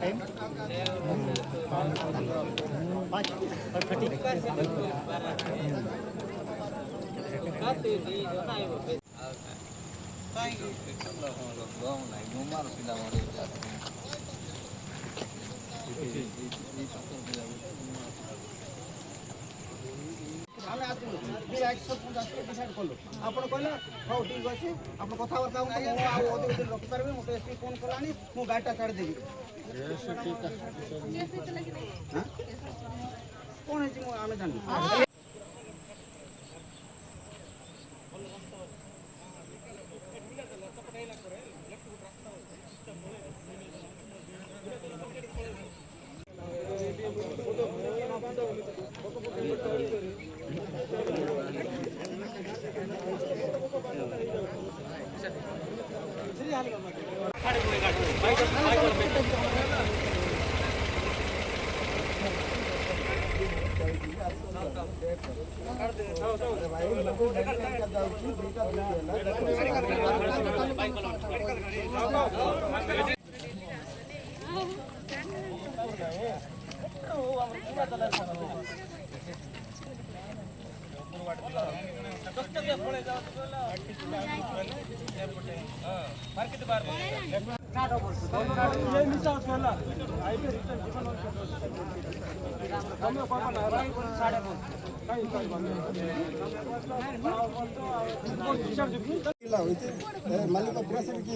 time 150 କଲୁ ଆପଣ କହିଲେ ହଉ ଠିକ୍ ଅଛି ଆପଣ କଥାବାର୍ତ୍ତା ରଖିପାରିବେ ମୋତେ ଏସ୍ପି ଫୋନ୍ କଲାଣି ମୁଁ ଗାଡ଼ିଟା ଛାଡ଼ିଦେବି କ'ଣ ହେଇଛି ମୁଁ ଆମେ ଜାଣିବୁ मालिक प्रेसर की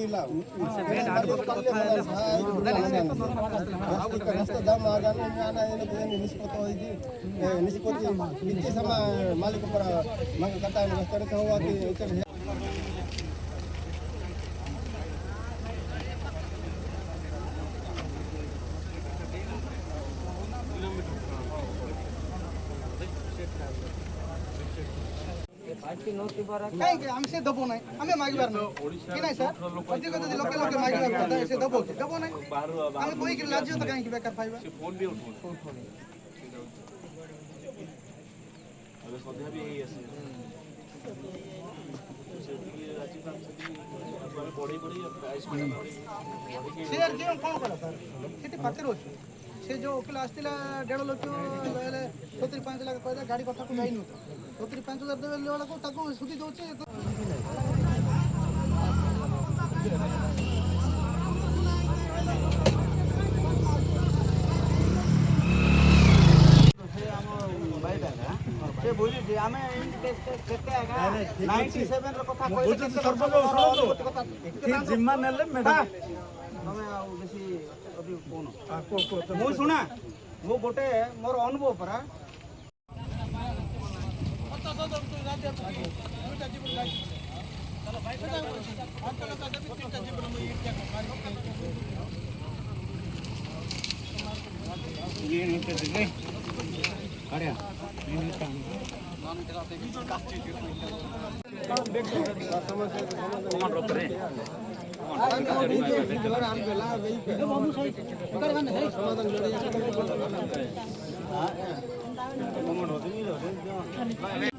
रास्ता जाम निष्पत्ति समय मालिक कथा हुआ कि से दबो ना हमें मागिबार ना कि नहीं सर अधिक जदि लोके लोके मागिबार কথা से दबो दबो ना हम कोई कि लाजियो त काहे कि बेकार पाइबा से फोन भी उठो अबे सध्या भी यही আছে बड़ी बड़ी प्राइस में शेयर जे कोन करा सर केते पाते रोछ से जो ओकिल आस्तिला 1.5 लाख ले 75 लाख कहला गाड़ी कथा को जाई न 75,000 देवे वाला को ताको सुधी दोचे से बोली जे हमें केते आगा 97 रो कथा कहले सरपंच जिम्मा नेले मैडम हमें आ बेसी अभी कोन मो सुना मो गोटे मोर अनुभव परा समाधान